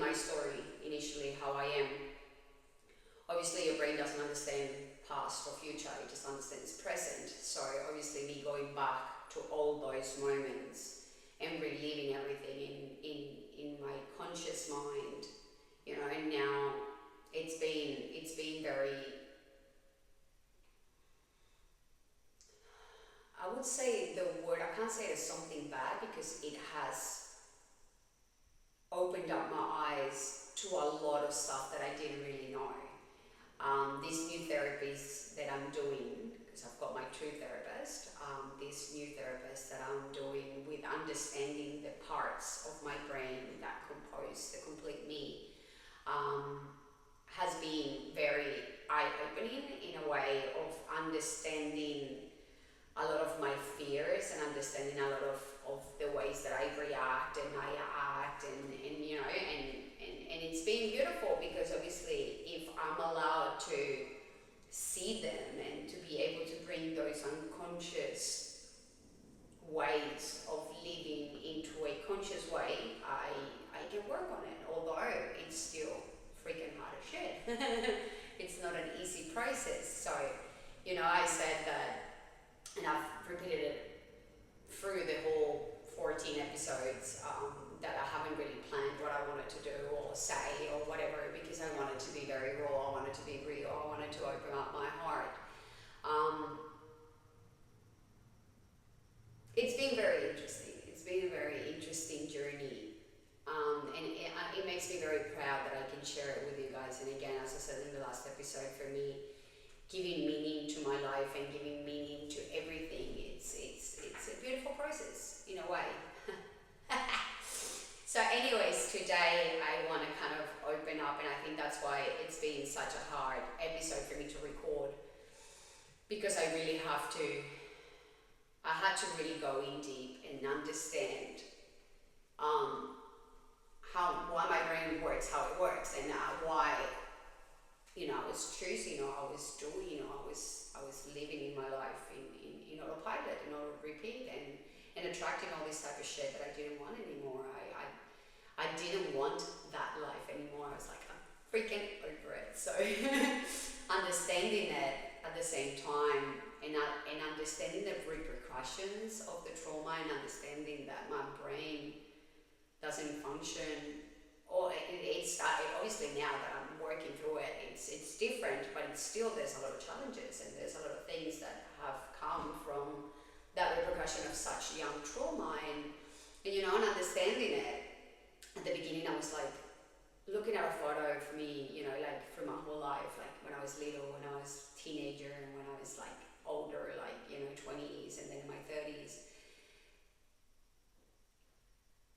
my story initially, how I am. Obviously your brain doesn't understand past or future, it just understands present. So obviously me going back to all those moments and reliving everything in my conscious mind, you know, and now it's been very, I would say the word, I can't say it's something bad because it has opened up my eyes to a lot of stuff that I didn't really know. These new therapies that I'm doing, because I've got my two therapists, this new therapist that I'm doing with understanding the parts of my brain that compose the complete me, has been very eye-opening in a way of understanding a lot of my fears and understanding a lot of the ways that I react and I act and you know, and it's been beautiful because obviously if I'm allowed to see them and to be able to bring those unconscious ways of living into a conscious way, I can work on it, although it's still freaking hard as shit. It's not an easy process. So, you know, I said that, and I've repeated it through the whole 14 episodes, that I haven't really planned what I wanted to do or say or whatever, because I wanted to be very raw, I wanted to be real, I wanted to open up my heart. It's been very interesting. It's been a very interesting journey, and it makes me very proud that I can share it with you guys. And again, as I said in the last episode, for me, giving meaning to my life and giving meaning to everything, it's a beautiful process in a way. So anyways, today I want to kind of open up, and I think that's why it's been such a hard episode for me to record, because I had to really go in deep and understand why my brain works, how it works, and why, you know, I was choosing, or I was doing, or I was living in my life in autopilot, in auto repeat, and attracting all this type of shit that I didn't want anymore. I didn't want that life anymore. I was like, I'm freaking over it. So understanding that at the same time, and understanding the repercussions of the trauma, and understanding that my brain doesn't function, or it's obviously now that I'm working through it, it's different, but it's still, there's a lot of challenges and there's a lot of things that have come from that repercussion of such young trauma, and you know, and understanding it. At the beginning I was like looking at a photo of me, you know, like from my whole life, like when I was little, when I was teenager, and when I was like older, like, you know, 20s, and then in my 30s.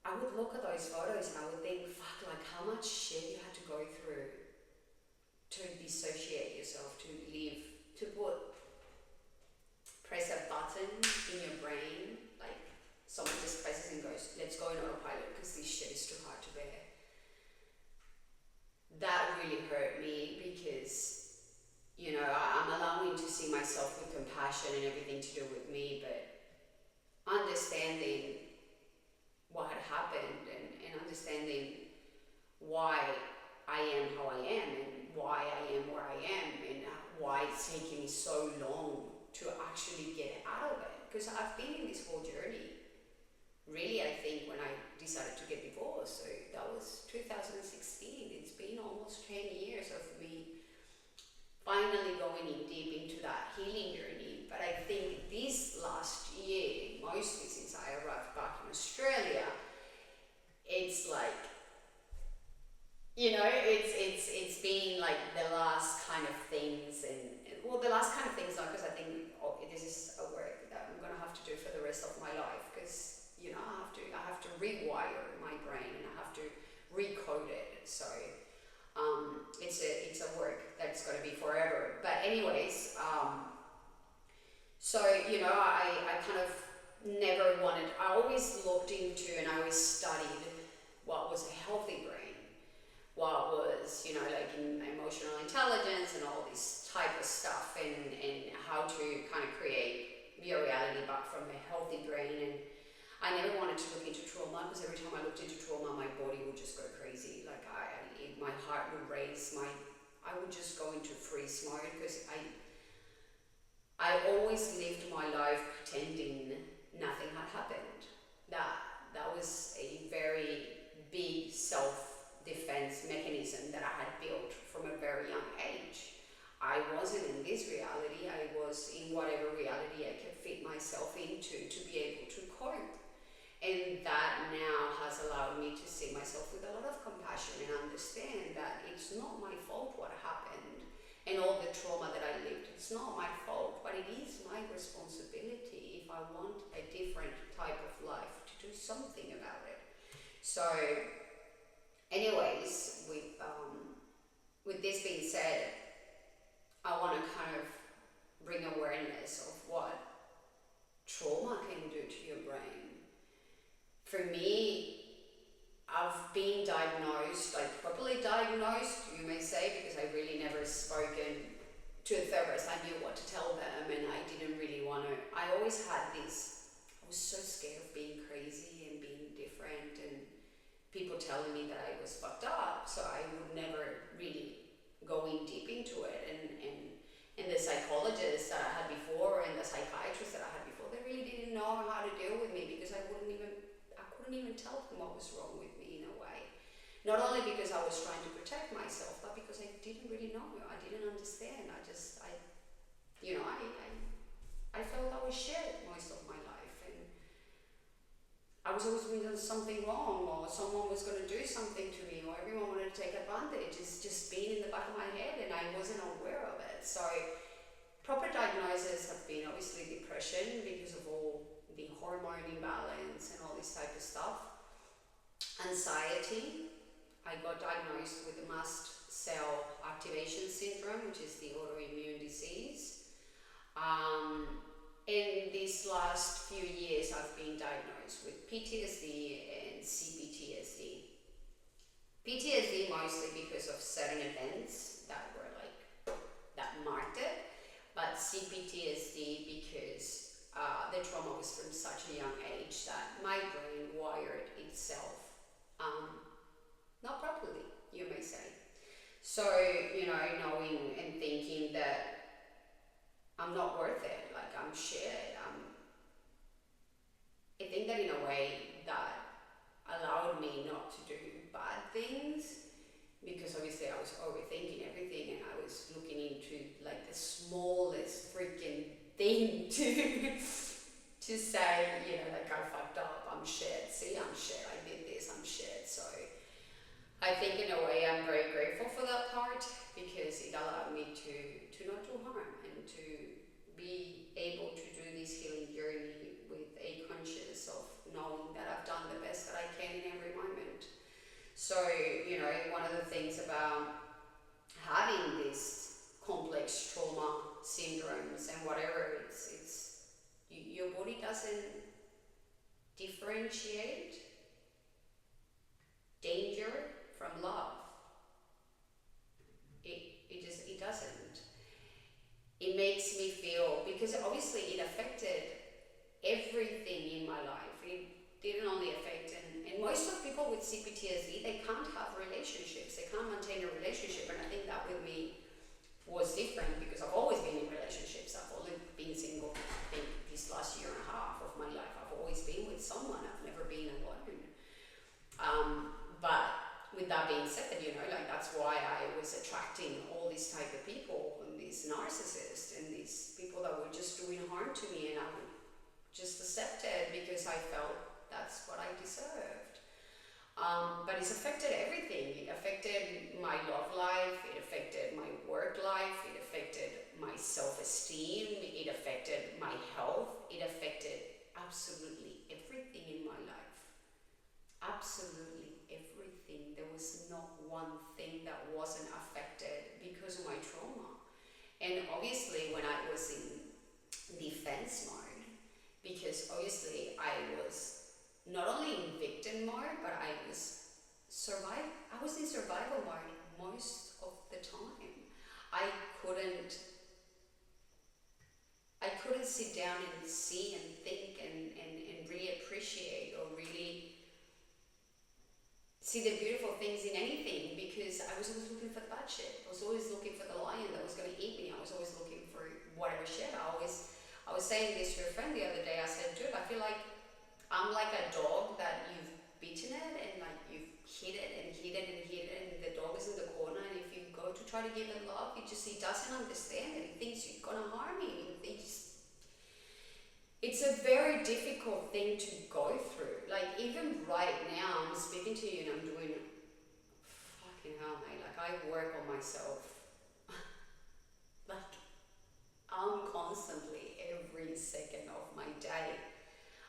I would look at those photos and I would think, fuck, like how much shit you had to go through to dissociate yourself, to live, to press a button in your brain, like someone just presses and goes, let's go in autopilot because this shit is too hard to bear. That really hurt me because, you know, I'm allowing to see myself with compassion and everything to do with me, but understanding what had happened and understanding why I am how I am, and why I am where I am, and why it's taking me so long to actually get out of it. Because I've been in this whole journey, really, I think when I decided to get divorced, so that was 2016, it's been almost 10 years of me finally going in deep into that healing journey. But I think this last year, mostly since I arrived back in Australia, it's like, you know, it's been like the last kind of things, and well, the last kind of things, not because I think this is a work that I'm gonna have to do for the rest of my life, because, you know, I have to rewire my brain and I have to recode it. So it's a work that's going to be forever. But anyways, so, you know, I kind of never wanted, I always looked into and I always studied what was a healthy brain, what was, you know, like in emotional intelligence and all this type of stuff, and how to kind of create your reality back from a healthy brain. And I never wanted to look into trauma, because every time I looked into trauma, my body would just go crazy. Like I would just go into freeze mode because I always lived my life pretending nothing had happened. That was a very big self-defense mechanism that I had built from a very young age. I wasn't in this reality, I was in whatever reality I could fit myself into to be able to cope. And that now has allowed me to see myself with a lot of compassion and understand that it's not my fault what happened and all the trauma that I lived. It's not my fault, but it is my responsibility if I want a different type of life to do something about it. So anyways, with this being said, I want to kind of bring awareness of what trauma can do to your brain. For me, I've been diagnosed, like properly diagnosed, you may say, because I really never spoken to a therapist. I knew what to tell them and I didn't really want to. I always had this, I was so scared of being crazy and being different and people telling me that I was fucked up, so I would never really go in deep into it. And the psychologists that I had before and the psychiatrists that I had before, they really didn't know how to deal with me because I couldn't even tell them what was wrong with me in a way. Not only because I was trying to protect myself, but because I didn't really know. I didn't understand. I felt I was shit most of my life, and I was always doing something wrong, or someone was going to do something to me, or everyone wanted to take advantage. It's just been in the back of my head and I wasn't aware of it. So proper diagnoses have been obviously depression because of all the hormone imbalance and all this type of stuff. Anxiety, I got diagnosed with the mast cell activation syndrome, which is the autoimmune disease. In these last few years, I've been diagnosed with PTSD and CPTSD. PTSD mostly because of certain events that were that marked it, but CPTSD because the trauma was from such a young age that my brain wired itself not properly, you may say. So, knowing and thinking that I'm not worth it, like I'm shit. I think that in a way that allowed me not to do bad things, because obviously I was overthinking everything and I was looking into like the smallest freaking thing to say, like I fucked up, I'm shit, see, I'm shit, I did this, I'm shit. So I think in a way I'm very grateful for that part because it allowed me to not do harm and to be able to do this healing journey with a conscious of knowing that I've done the best that I can in every moment. So, one of the things about having these complex trauma syndromes and whatever, it's your body doesn't differentiate danger from love. It doesn't. It makes me feel, because obviously it affected everything in my life. It didn't only affect, and most of people with CPTSD, they can't have relationships, they can't maintain a relationship, and I think that with me was different because I've always been in relationships. I've only been single, I think, this last year and a half of my life. I've always been with someone, I've never been alone. But with that being said, that's why I was attracting all these type of people and these narcissists and these people that were just doing harm to me, and I would just accept it because I felt that's what I deserved. But it's affected everything. It affected my love life, it affected my work life, it affected my self-esteem, it affected my health, it affected absolutely everything in my life. Absolutely everything. There was not one thing that wasn't affected because of my trauma. And obviously when I was in defense mode, because obviously I was not only in victim mode, but I was in survival mode most of the time. I couldn't sit down and see and think and really appreciate or really see the beautiful things in anything, because because I was always looking for the bad shit. I was always looking for the lion that was going to eat me. I was always looking for whatever shit. I was saying this to a friend the other day. I said, dude, I feel like I'm like a dog that you've bitten it and like you've hit it and hit it and hit it, and the dog is in the corner, and if you go to try to give it love, he doesn't understand it. He thinks you're going to harm him. It's a very difficult thing to go through. Like, even right now, I'm speaking to you and I'm doing, fucking hell, mate. Like, I work on myself. Like, I'm constantly, every second of my day,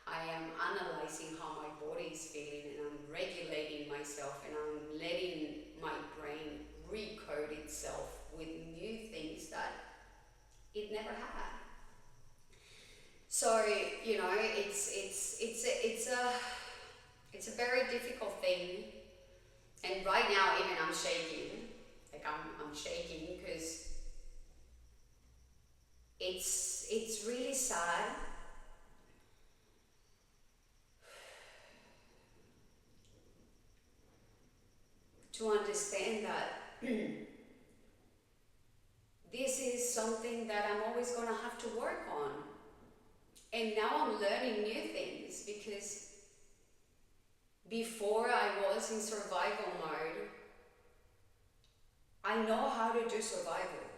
I am analyzing how my body is feeling, and I'm regulating myself, and I'm letting my brain recode itself with new things that it never had. So, you know, it's a very difficult thing, and right now even I'm shaking. Like, I'm shaking because it's really sad to understand that this is something that I'm always going to have to work on. And now I'm learning new things, because before I was in survival mode, I know how to do survival.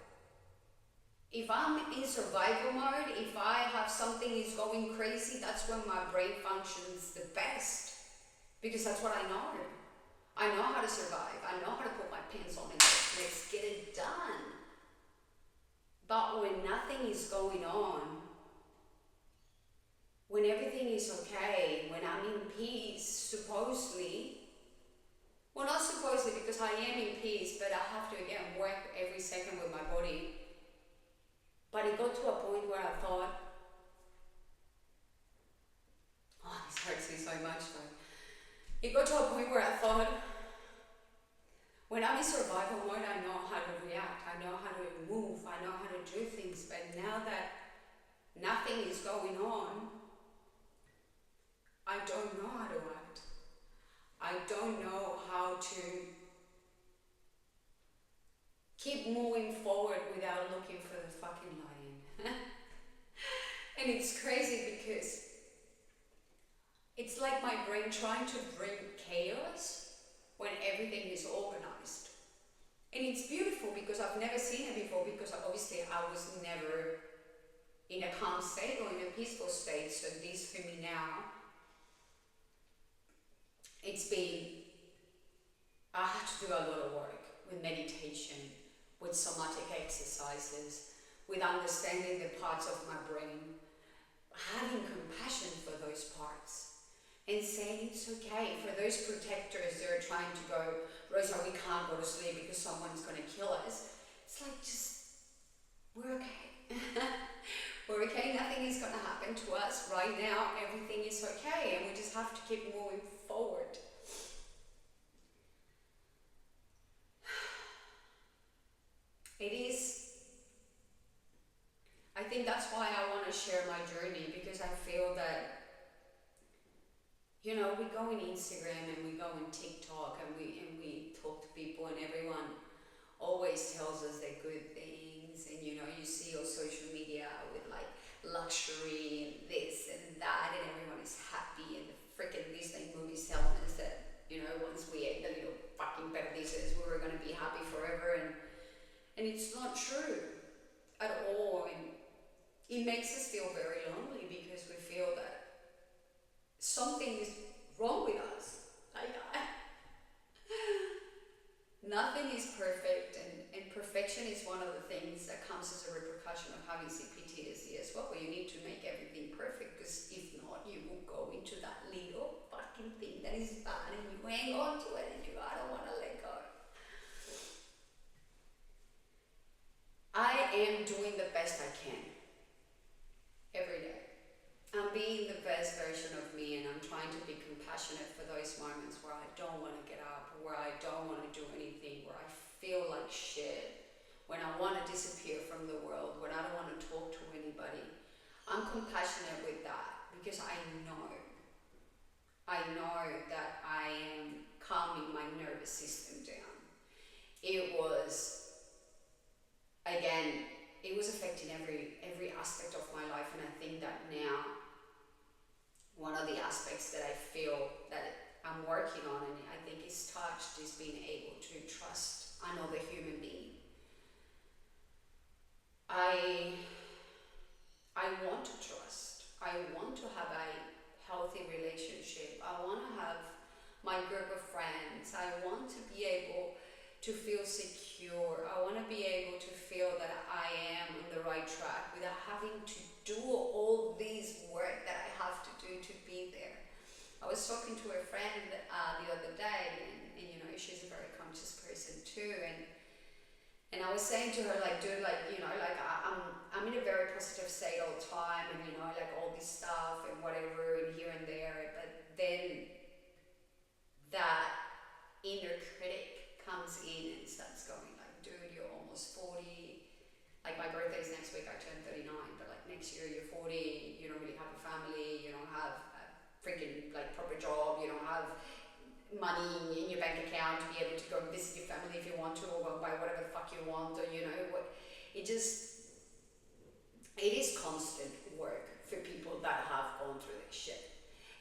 If I'm in survival mode, if I have something is going crazy, that's when my brain functions the best, because that's what I know. I know how to survive. I know how to put my pants on and go, let's get it done. But when nothing is going on, when everything is okay, when I'm in peace, supposedly, well, not supposedly, because I am in peace, but I have to, again, work every second with my body. But it got to a point where I thought, oh, this hurts me so much, though. It got to a point where I thought, when I'm in survival mode, I know how to react, I know how to move, I know how to do things, but now that nothing is going on, I don't know how to act. I don't know how to keep moving forward without looking for the fucking lion. And it's crazy because it's like my brain trying to bring chaos when everything is organized. And it's beautiful because I've never seen it before, because obviously I was never in a calm state or in a peaceful state. So this for me now, it's been, I had to do a lot of work with meditation, with somatic exercises, with understanding the parts of my brain, having compassion for those parts, and saying it's okay. For those protectors that are trying to go, Rosa, we can't go to sleep because someone's going to kill us. It's like, just, we're okay. We're okay, nothing is going to happen to us right now, everything is okay, and we just have to keep moving forward. It is, I think that's why I want to share my journey, because I feel that, you know, we go on Instagram and we go on TikTok and we talk to people, and everyone always tells us their good things, and you know, you see on social media with like luxury and this and that, and everyone is happy, and the freaking Disney movies telling us that, you know, once we ate the little fucking paradises, we were going to be happy forever, and it's not true at all, and it makes us feel very lonely, because we feel that something is wrong with us. Nothing is perfect, and perfection is one of the things that comes as a repercussion of having CPTSD as well, where you need to make everything perfect, because if not, you will go into that little fucking thing that is bad, and you hang on to it, and you, I don't want to let go. I am doing the best I can every day. I'm being the best version of me, and I'm trying to be compassionate for those moments where I don't want to get up, where I don't want to do anything, where I feel like shit, when I want to disappear from the world, when I don't want to talk to anybody. I'm compassionate with that, because I know that I am calming my nervous system down. it was, again, it was affecting every aspect of my life. And I think that now one of the aspects that I feel that I'm working on, and I think is touched, is being able to trust another human being. I want to trust. I want to have a healthy relationship. I want to have my group of friends. I want to be able to feel secure. I want to be able to feel that I am on the right track without having to do all this work that I have to do to be there. I was talking to a friend the other day, and you know, she's a very conscious person too, and I was saying to her, like, dude, like, you know, like, I'm in a very positive state all the time, and, you know, like, all this stuff and whatever and here and there, but then that inner critic comes in and starts going, like, dude, you're almost 40, like, my birthday's next week, I turn 39, but, like, next year you're 40, you don't really have a family, you don't have a freaking, like, proper job, you don't have money in your bank account to be able to go and visit your family if you want to, or buy whatever the fuck you want, or you know what. It is constant work for people that have gone through this shit,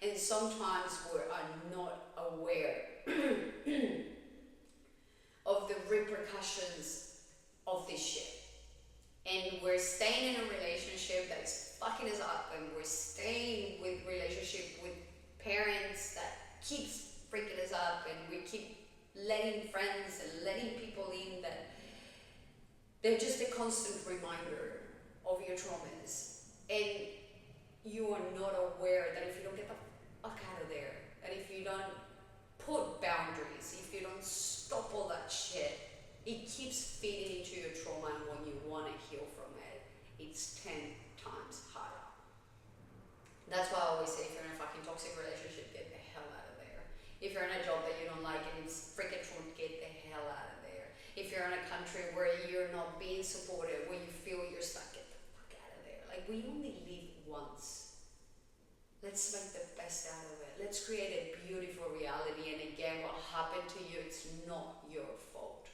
and sometimes we are not aware of the repercussions of this shit, and we're staying in a relationship that is fucking us up, and we're staying with relationship with parents that keeps freaking us up, and we keep letting friends and letting people in that they're just a constant reminder of your traumas, and you are not aware that if you don't get the fuck out of there, and if you don't put boundaries, if you don't stop all that shit, it keeps feeding into your trauma, and when you want to heal from it, it's 10 times harder. That's why I always say, if you're in a fucking toxic relationship, get the hell out of there. If you're in a job that you don't like and it's freaking true, get the hell out of there. If you're in a country where you're not being supported, where you feel you're stuck, get the fuck out of there. Like, we only live once. Let's make the best out of it. Let's create a beautiful reality. And again, what happened to you, it's not your fault.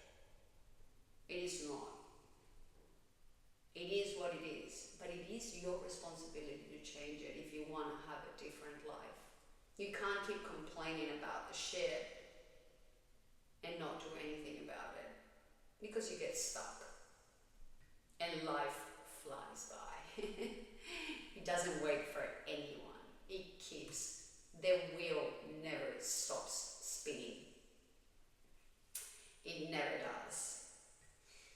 It is not. It is what it is. But it is your responsibility to change it if you want to have a different life. You can't keep complaining about the shit and not do anything about it, because you get stuck and life flies by. It doesn't wait for anyone. It keeps, the wheel never stops spinning. It never does.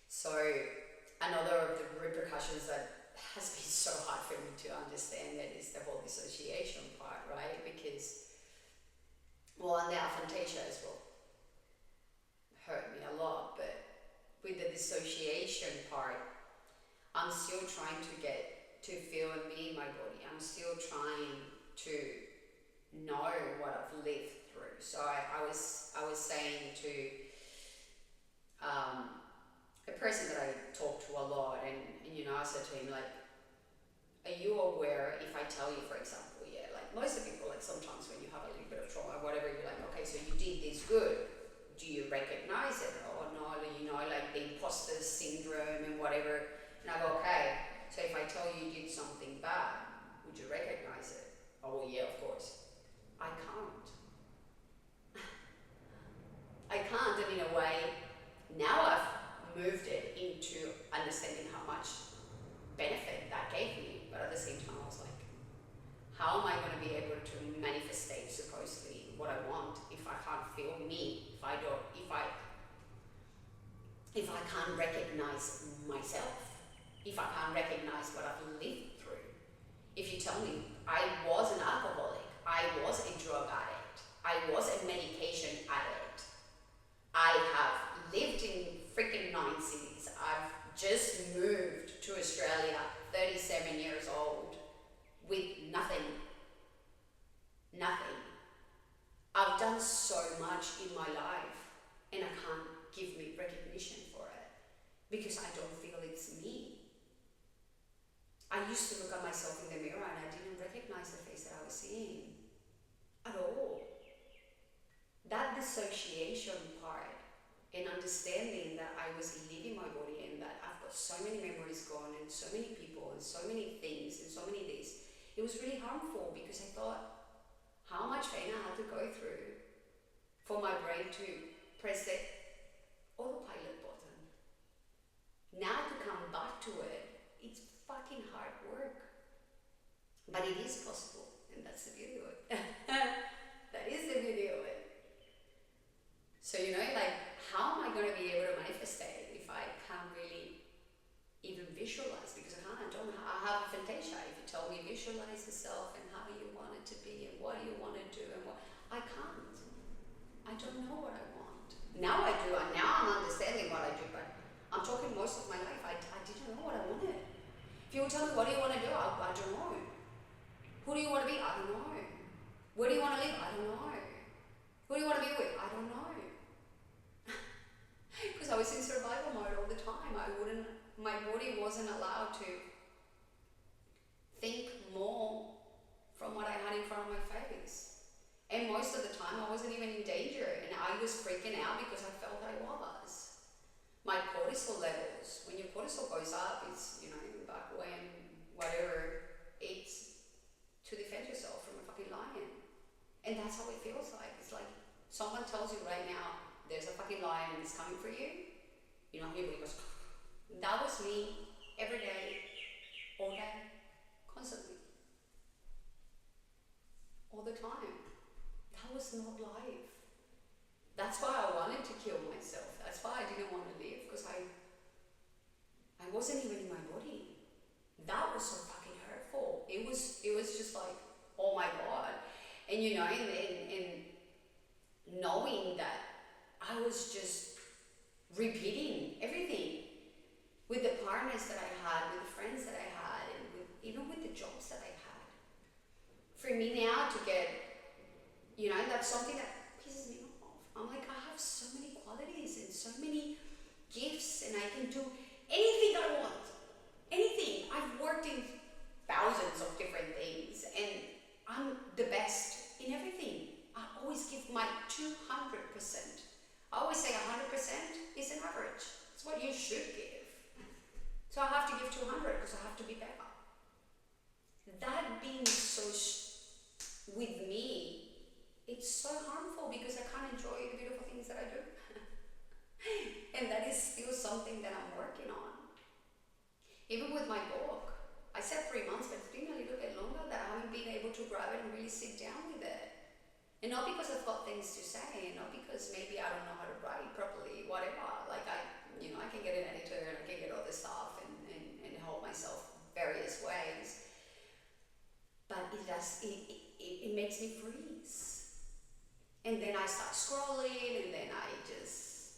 So another of the repercussions that has been so hard for me to understand, that is the whole dissociation part, right? Because, well, and the aphantasia as well hurt me a lot, but with the dissociation part, I'm still trying to get to feel and be in my body. I'm still trying to know what I've lived through. So I was saying to a person that I talk to a lot, and you know, I said to him, like, are you aware if I tell you, for example, yeah, like most of the people, like sometimes when you have a little bit of trauma, whatever, you're like, okay, so you did this good. Do you recognize it? Or no, you know, like the imposter syndrome and whatever. And I go, okay, so if I tell you you did something bad, would you recognize it? Oh, well, yeah, of course. I can't. I can't, and in a way, now I've moved it into understanding how much benefit that gave me, but at the same time I was like, how am I going to be able to manifestate supposedly what I want if I can't feel me, if I can't recognize myself, if I can't recognize what I've lived through? If you tell me I was an alcoholic, I was a drug addict, I was a medication addict, I have lived in freaking 9 cities, I've just moved to Australia, 37 years old, with nothing. I've done so much in my life, and I can't give me recognition for it because I don't feel it's me. I used to look at myself in the mirror and I didn't recognize the face that I was seeing at all. That dissociation part and understanding that I was leaving my body and that I've got so many memories gone and so many people and so many things and so many this, it was really harmful because I thought how much pain I had to go through for my brain to press the autopilot button. Now to come back to it, it's fucking hard work. But it is possible, and that's the beauty of it. That is the beauty of it. So, like, how am I going to be able to manifest it if I can't really even visualize? Because I have a fantasia. If you tell me visualize yourself and how you want it to be and what you want to do and what, I can't. I don't know what I want. Now I do. Now I'm understanding what I do, but I'm talking most of my life. I didn't know what I wanted. If you would tell me what do you want to do, I don't know. Who do you want to be? I don't know. Where do you want to live? I don't know. Who do you want to be with? I don't know. Because I was in survival mode all the time. My body wasn't allowed to think more from what I had in front of my face. And most of the time I wasn't even in danger, and I was freaking out because I felt I was. My cortisol levels, when your cortisol goes up, it's, back when, whatever, it's to defend yourself from a fucking lion. And that's how it feels like. It's like someone tells you right now, there's a fucking lion and it's coming for you. Everybody goes, that was me every day, all day, constantly. All the time. That was not life. That's why I wanted to kill myself. That's why I didn't want to live, because I wasn't even in my body. That was so fucking hurtful. It was just like, oh my God. And and knowing that I was just repeating everything with the partners that I had, with the friends that I had, and even with the jobs that I had. For me now to get, that's something that pisses me off. I'm like, I have so many qualities and so many gifts, and I can do anything I want. Anything. I've worked in thousands of different things, and I'm the best in everything. I always give my 200%. I always say 100% is an average. It's what you should give. So I have to give 200 because I have to be better. That being so with me, it's so harmful because I can't enjoy the beautiful things that I do. And that is still something that I'm working on. Even with my book, I said 3 months, but it's been a little bit longer that I haven't been able to grab it and really sit down with it. And not because I've got things to say, and not because maybe I don't know how to write properly, whatever. Like I can get an editor and I can get all this stuff and help myself various ways. But it makes me freeze. And then I start scrolling, and then I just,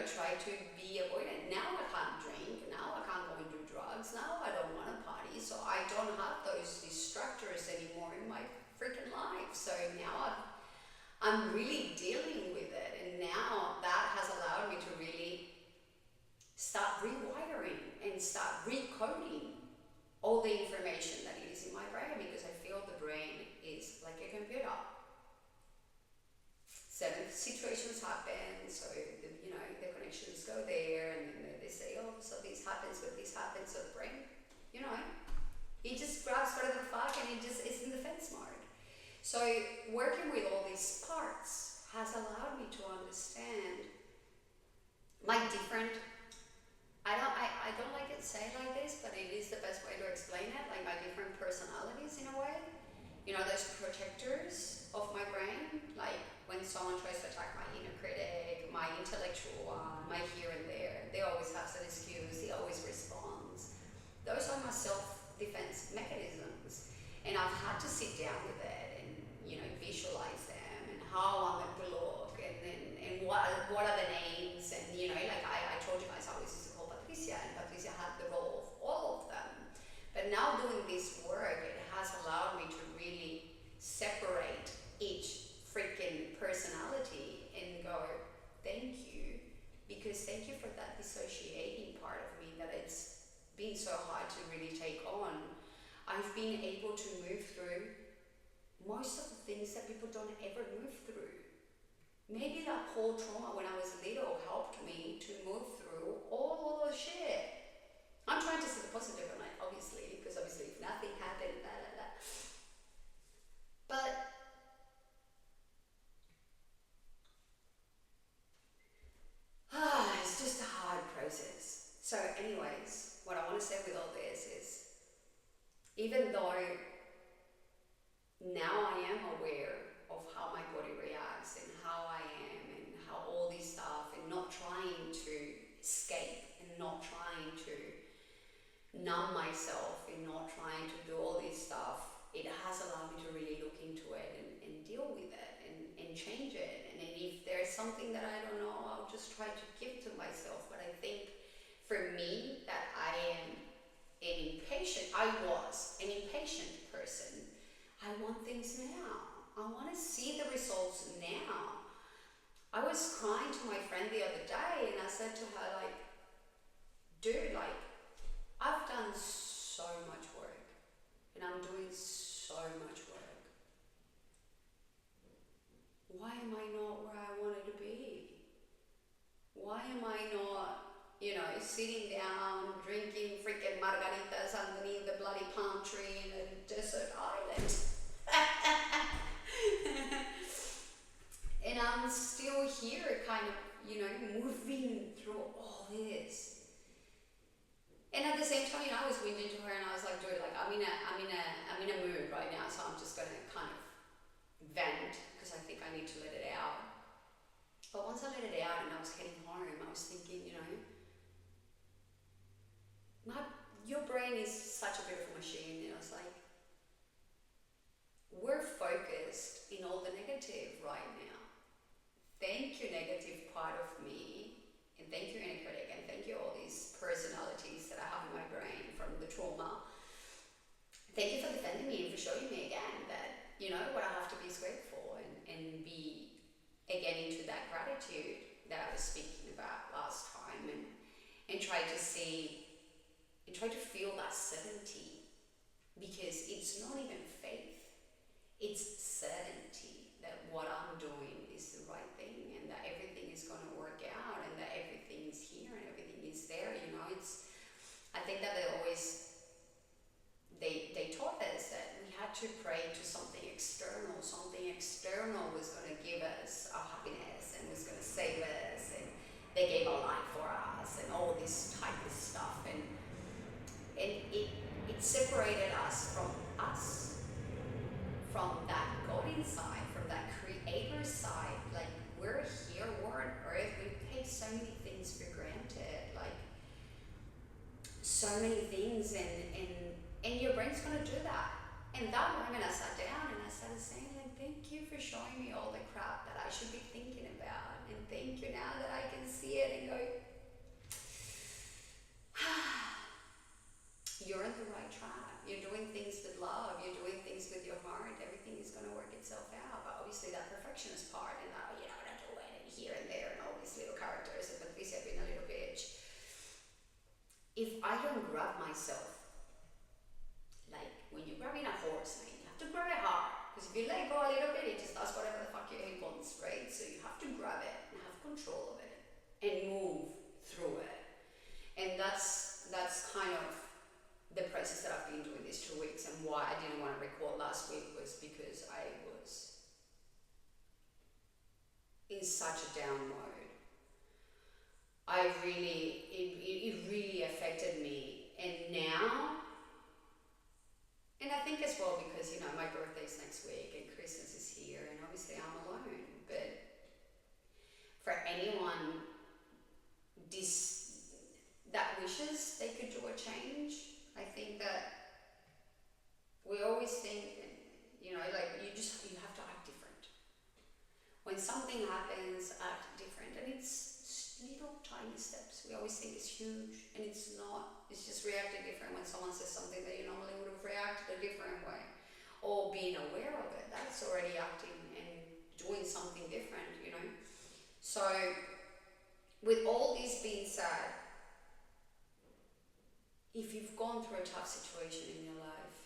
try to be avoidant. Now I can't drink, now I can't go and do drugs, now I don't want to party, so I don't have those distractors anymore in my freaking life. So now I'm really dealing with it, and now that has allowed me to really start rewiring and start recoding all the information that is in my brain, because I feel the brain is like a computer. 7 situations happen, so the connections go there, and then they say, oh, so this happens, but this happens, so the brain, it just grabs whatever the fuck, and it's in defense mode. So working with all these parts has allowed me to understand my different, I don't like it say like this, but it is the best way to explain it, like my different personalities in a way. Those protectors of my brain, like when someone tries to attack my inner critic, my intellectual one, my here and there, they always have an excuse, he always responds. Those are my self-defense mechanisms, and I've had to sit down with it and visualize them, and how I'm going to look, and what are the names, and like I told you guys I always used to call Patricia, and Patricia had the role of all of them. But now doing this work, it has allowed me to really separate each freaking personality and go, thank you, because thank you for that dissociating part of me that it's been so hard to really take on. I've been able to move through most of the things that people don't ever move through. Maybe that poor trauma when I was little helped me to move through all of the shit. I'm trying to see the positive in it, obviously, because obviously if nothing happened, blah, blah, blah. But it's just a hard process. So anyways, what I want to say with all this is, even though now I am aware of how my body reacts and how I am and how all this stuff, and not trying to escape and not trying to numb myself and not trying to do all this stuff, it has allowed me to really look into it and deal with it and change it. And then if there's something that I don't know, I'll just try to give to myself. But I think for me, that I was an impatient person. I want things now. I want to see the results now. I was crying to my friend the other day and I said to her, like, dude, like, I've done so much work and I'm doing so much work. Why am I not where I wanted to be? Why am I not, sitting down, drinking freaking margaritas underneath the bloody palm tree in a desert island? And I'm still here kind of, moving through all this. And at the same time, I was whinging to her and I was like, dude, like I'm in a mood right now, so I'm just gonna kind of vent because I think I need to let it out. But once I let it out and I was heading home, I was thinking, your brain is such a beautiful machine, and I was like, we're focused in all the negative right now. Thank you, negative part of me, and thank you, inner critic, and thank you all these personalities that I have in my brain from the trauma. Thank you for defending me and for showing me again that, what I have to be is grateful and be again into that gratitude that I was speaking about last time, and try to see and try to feel that certainty, because it's not even faith, it's certainty that what I'm doing is the right thing and that everything is going to work out and that everything is here and everything is there. I think that they taught us that we had to pray to something external was going to give us our happiness and was going to save us, and they gave a life for us and all this type of stuff, and it separated us, from that God inside, from that creator side. Like, we're here, we're on earth, we take so many things for granted, like so many things, and your brain's gonna do that. And that moment I sat down and I started saying, like, thank you for showing me all the crap that I should be thinking about, and thank you now that I can see it and go, you're on the right track. You're doing things with love. You're doing things with your heart. Everything is going to work itself out. But obviously that perfectionist part and that, I don't do it, and here and there and all these little characters and Patricia being a little bitch. If I don't grab myself, like when you're grabbing a horse, man, you have to grab it hard. Because if you let go a little bit, it just does whatever the fuck your head wants, right? So you have to grab it and have control of it and move through it. And that's kind of the process that I've been doing these 2 weeks, and why I didn't want to record last week was because I was in such a down mode. It really affected me, and now, and I think as well because, my birthday's next week and Christmas is here, and obviously I'm alone, but for anyone that wishes they could do a change, I think that we always think, you have to act different. When something happens, act different. And it's little tiny steps. We always think it's huge, and it's not. It's just reacting different when someone says something that you normally would have reacted a different way. Or being aware of it, that's already acting and doing something different, So, with all this being said, if you've gone through a tough situation in your life,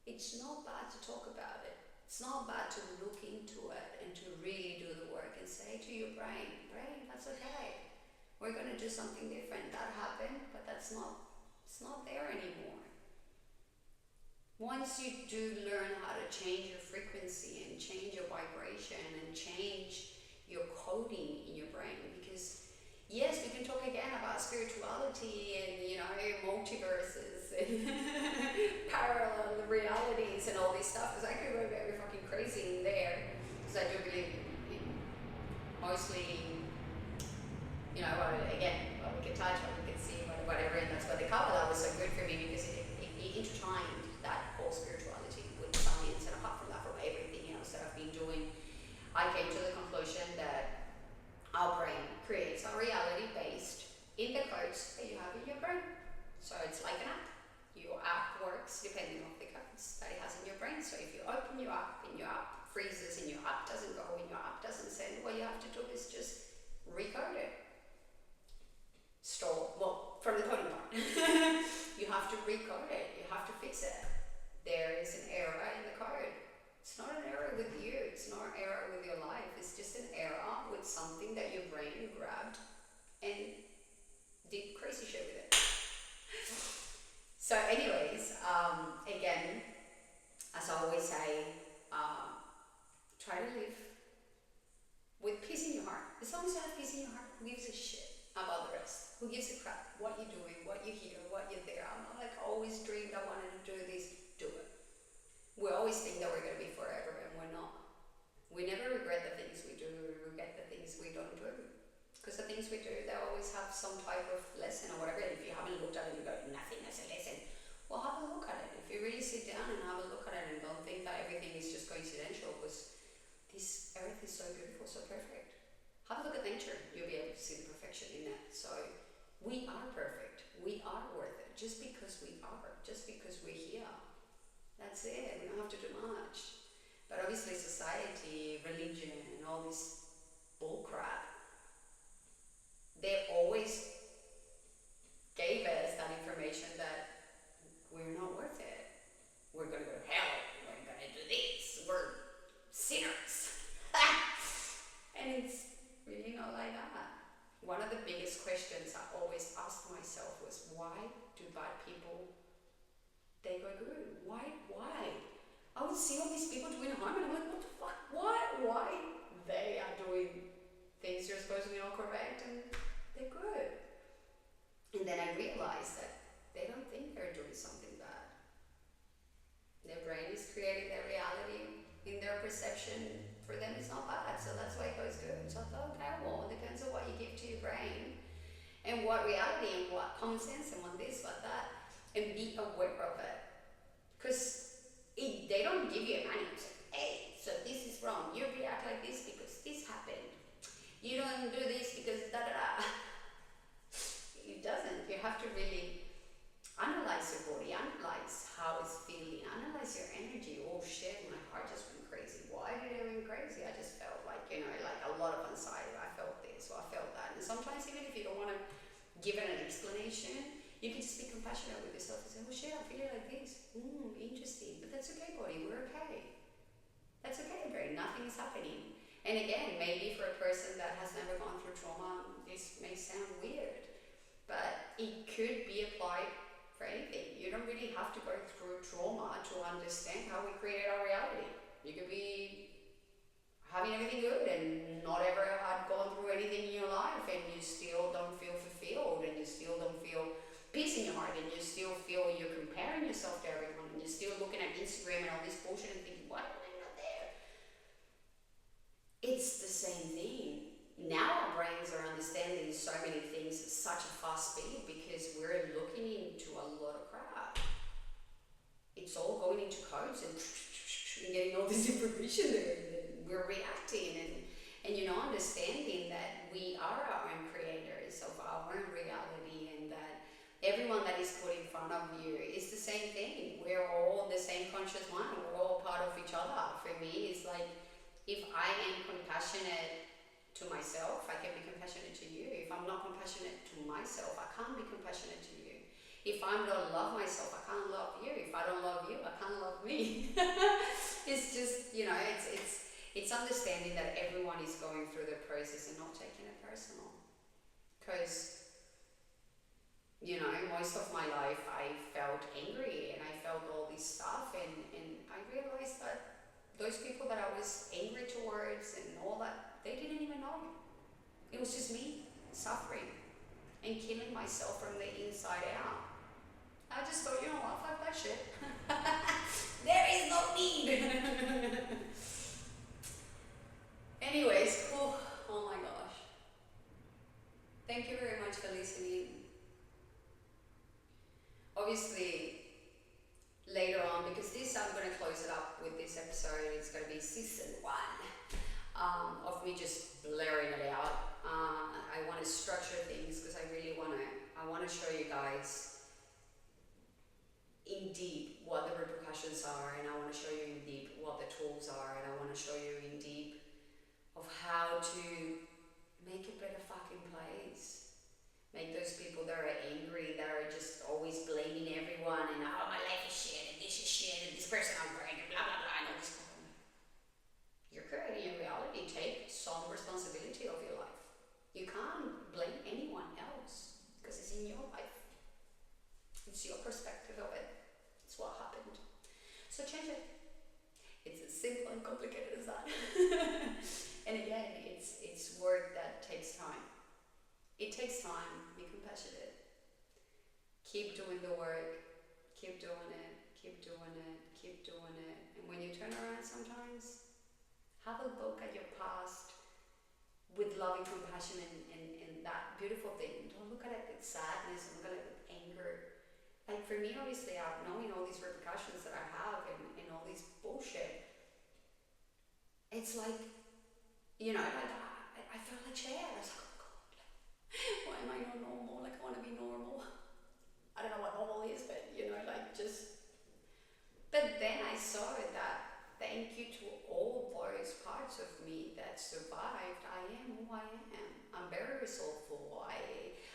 it's not bad to talk about it. It's not bad to look into it and to really do the work and say to your brain, that's okay. We're going to do something different. That happened, but it's not there anymore. Once you do learn how to change your frequency and change your vibration and change your coding in your brain, because yes, we can talk again about spirituality and, you know, multiverses and parallel realities and all this stuff, because I could go very fucking crazy in there, because I do believe in mostly, you know, again, what we can touch, what we can see, whatever, and that's why the Kabbalah was so good for me, because it intertwined that whole spirituality with science, and apart from that, from everything else that I've been doing, I came to the conclusion that our brain creates our reality based in the codes that you have in your brain. So it's like an app. Your app works depending on the codes that it has in your brain. So if you open your app and your app freezes and your app doesn't go and your app doesn't send, what you have to do is just recode it. From the coding part. You have to recode it. You have to fix it. There is an error in the code. It's not an error with you. It's not an error with your life. It's just an error with something that your brain grabbed and did crazy shit with it. So anyways, again, as I always say, try to live with peace in your heart. As long as you have peace in your heart, who gives a shit about the rest? Who gives a crap what you're doing, what you hear, what you're there? I'm not like always dreamed I wanted to do this. Do it. We always think that we're going to be forever, and we're not. We never regret the things we do, we regret the things we don't do. Because the things we do, they always have some type of lesson or whatever. And if you haven't looked at it, you go, nothing as a lesson. Well, have a look at it. If you really sit down and have a look at it and don't think that everything is just coincidental, because this earth is so beautiful, so perfect. Have a look at nature. You'll be able to see the perfection in that. So we are perfect. We are worth it. Just because we are. Just because we're here. That's it. We don't have to do much. But obviously society, religion, and all this bullcrap, they always gave us that information that we're not worth it. We're going to go to hell. We're going to do this. We're sinners. And it's really not like that. One of the biggest questions I always asked myself was, why do bad people, they go good? Why? I would see all these people doing harm and I'm like, what the fuck? Why? They are doing things that are supposed to be not correct and they're good. And then I realized that they don't think they're doing something bad. Their brain is creating their reality in their perception. For them it's not bad, so that's why it goes good. So I thought, okay, well, it depends on what you give to your brain and what reality and what common sense and what this, what that, and be aware of it. Because they don't give you a manual. Hey, so this is wrong. You react like this because this happened. You don't do this because da-da-da. It doesn't. You have to really analyze your body, analyze how it's feeling, analyze your energy. Oh shit, my heart just went crazy. Why did it went crazy? I just felt like, you know, like a lot of anxiety. I felt this or I felt that. And sometimes even if you don't want to give it an explanation, you can just be compassionate with yourself and say, oh shit, I'm feeling like this. Interesting. But that's okay, body. We're okay. That's okay, brain. Nothing is happening. And again, maybe for a person that has never gone through trauma, this may sound weird, but it could be applied for anything. You don't really have to go through trauma to understand how we create our reality. You could be having everything good and not ever had gone through anything in your life, and you still don't feel fulfilled, and you still don't feel peace in your heart, and you still feel you're comparing yourself to everyone, and you're still looking at Instagram and all this bullshit and thinking, why am I not there? It's the same thing. Now our brains are understanding so many things at such a fast speed because we're looking into a lot of crap. It's all going into codes and getting all this information there, and we're reacting and you know, understanding that we are our own creators of our own reality, and that everyone that is put in front of you is the same thing. We're all the same conscious mind. We're all part of each other. For me, it's like, if I am compassionate to myself, I can be compassionate to you. If I'm not compassionate to myself, I can't be compassionate to you. If I don't love myself, I can't love you. If I don't love you, I can't love me. It's just, you know, it's understanding that everyone is going through the process serious and not taking it personal. Because, most of my life I felt angry and I felt all this stuff, and I realized that those people that I was angry towards and all that, they didn't even know. It was just me suffering and killing myself from the inside out. I just thought, fuck that shit. There is no need. Anyways, oh my gosh. Thank you very much for listening. Obviously, later on, because I'm going to close it up with this episode, it's going to be season 1 of me just blaring it out. I want to structure things because I really want to show you guys in deep what the repercussions are, and I want to show you in deep what the tools are, and I want to show you in deep of how to make a better fucking place. Make those people that are angry, that are just always blaming everyone, and my life is shit, and this is shit, and this person I'm great, and blah blah blah, and all this stuff. You're creating your reality. Take some responsibility of your life. You can't blame anyone else because it's in your life. It's your perspective of it. It's what happened. So change it. It's as simple and complicated as that. And again, it's work that takes time. It takes time. Be compassionate. Keep doing the work. Keep doing it. Keep doing it. Keep doing it. And when you turn around sometimes, have a look at your past with loving compassion and that beautiful thing. Don't look at it with sadness. Don't look at it with anger. Like for me, obviously, knowing all these repercussions that I have and all this bullshit, it's like, I felt like shit. I was like, oh God, why am I not normal? Like, I want to be normal. I don't know what normal is, but, But then I saw that, thank you to all those parts of me that survived, I am who I am. I'm very resourceful.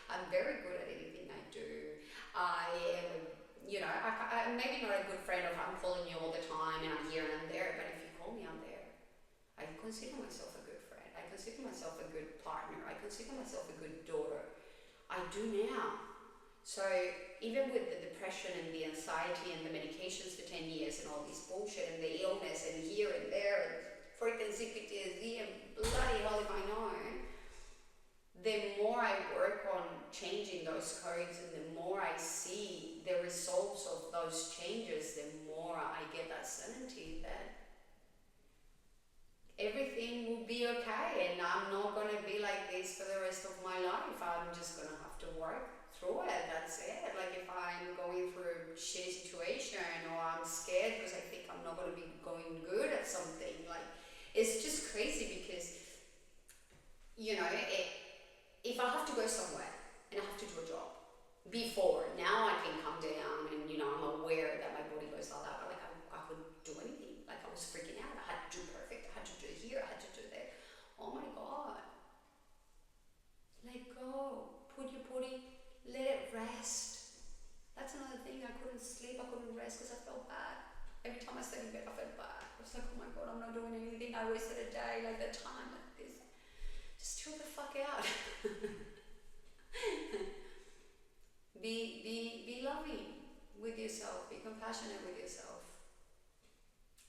I'm very good at anything I do. I am, I'm maybe not a good friend of I'm calling you all the time and I'm here and I'm there, but if you call me, I'm there. I consider myself a good friend. I consider myself a good partner. I consider myself a good daughter. I do now. So even with the depression and the anxiety and the medications for 10 years and all this bullshit and the illness and here and there and freaking CPTSD and bloody hell if I know, the more I work on changing those codes and the more I see the results of those changes, the more I get that certainty that everything will be okay and I'm not going to be like this for the rest of my life. I'm just going to have to work through it. That's it. Like if I'm going through a shitty situation or I'm scared because I think I'm not going to be going good at something, like it's just crazy because, if I have to go somewhere and I have to do a job, before, now I can calm down and, I'm aware that my body goes all out, but like I couldn't do anything. Like I was freaking out. I had to do perfect. I had to do it here. I had to do there. Oh my God. Let go. Put your body, let it rest. That's another thing. I couldn't sleep. I couldn't rest because I felt bad. Every time I stayed in bed, I felt bad. I was like, oh my God, I'm not doing anything. I wasted a day, like that time, like this. Just chill the fuck out. Be loving with yourself. Be compassionate with yourself.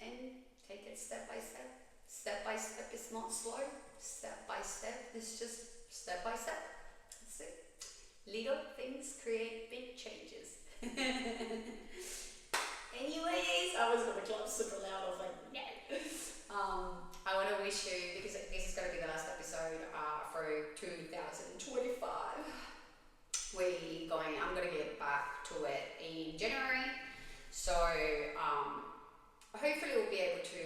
And take it step by step. Step by step is not slow. Step by step is just step by step. That's it. Little things create big changes. Anyways, I was going to clap super loud. I was like, no. I want to wish you, because this is going to be the last episode for 2025. I'm going to get back to it in January. So hopefully we'll be able to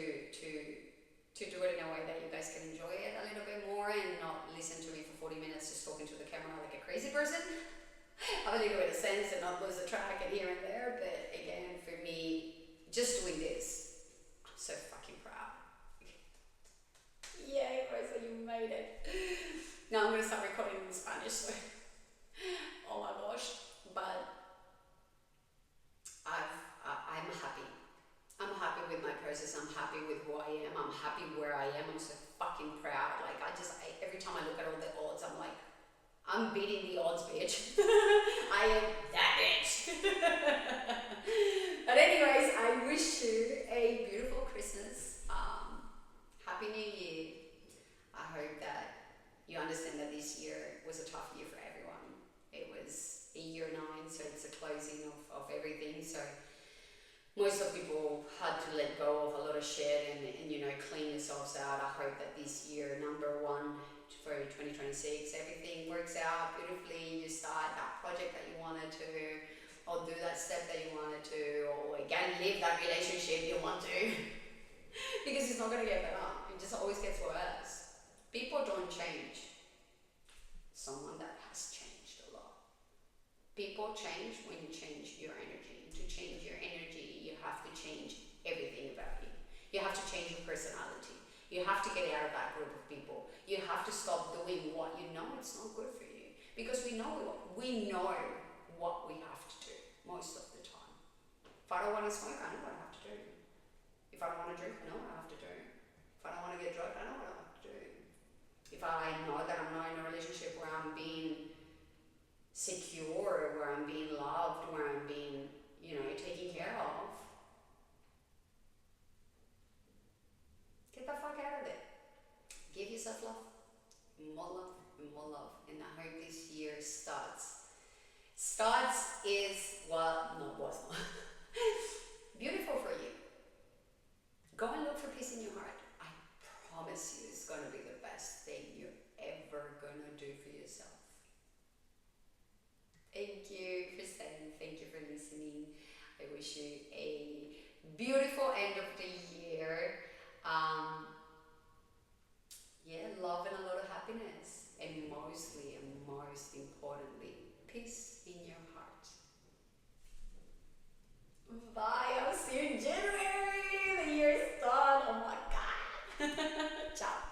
do it in a way that you guys can enjoy it a little bit more and not listen to me for 40 minutes just talking to the camera like a crazy person. Have a little bit of sense and not lose the track and here and there. But again, for me, just doing this, I'm so fucking proud. Yay, Rosa, you made it. Now I'm going to start recording in Spanish. So. Oh my gosh. But I'm happy. I'm happy with my process. I'm happy with who I am. I'm happy where I am. I'm so fucking proud. Like every time I look at all the odds, I'm like, I'm beating the odds, bitch. I am that bitch. But anyways, I wish you a beautiful Christmas. Happy New Year. I hope that you understand that this year was a tough year for everyone. It was a year 9, so it's a closing of everything. So most of people had to let go of a lot of shit and clean yourselves out. I hope that this year, number 1 for 2026, everything works out beautifully. You start that project that you wanted to, or do that step that you wanted to, or again live that relationship you want to. Because it's not going to get better. It just always gets worse. People don't change. Someone that has changed a lot. People change when you change your energy. To change your energy, you have to change everything about you. You have to change your personality. You have to get out of that group of people. You have to stop doing what you know it's not good for you. Because we know what we have to do most of the time. If I don't want to smoke, I know what I have to do. If I don't want to drink, I know what I have to do. If I don't want to get drugged, I know what I have to do. If I know that I'm not in a relationship where I'm being secure, where I'm being loved, where I'm being, taken care of, get the fuck out of there. Give yourself love, and more love. And I hope this year was not beautiful for you. Go and look for peace in your heart. I promise you it's going to be the best thing you're ever going to do for yourself. Thank you for staying. Thank you for listening. I wish you a beautiful end of the year. Love and a lot of happiness. And mostly and most importantly, peace in your heart. Bye. I'll see you in January. The year's done. Oh my God. Ciao.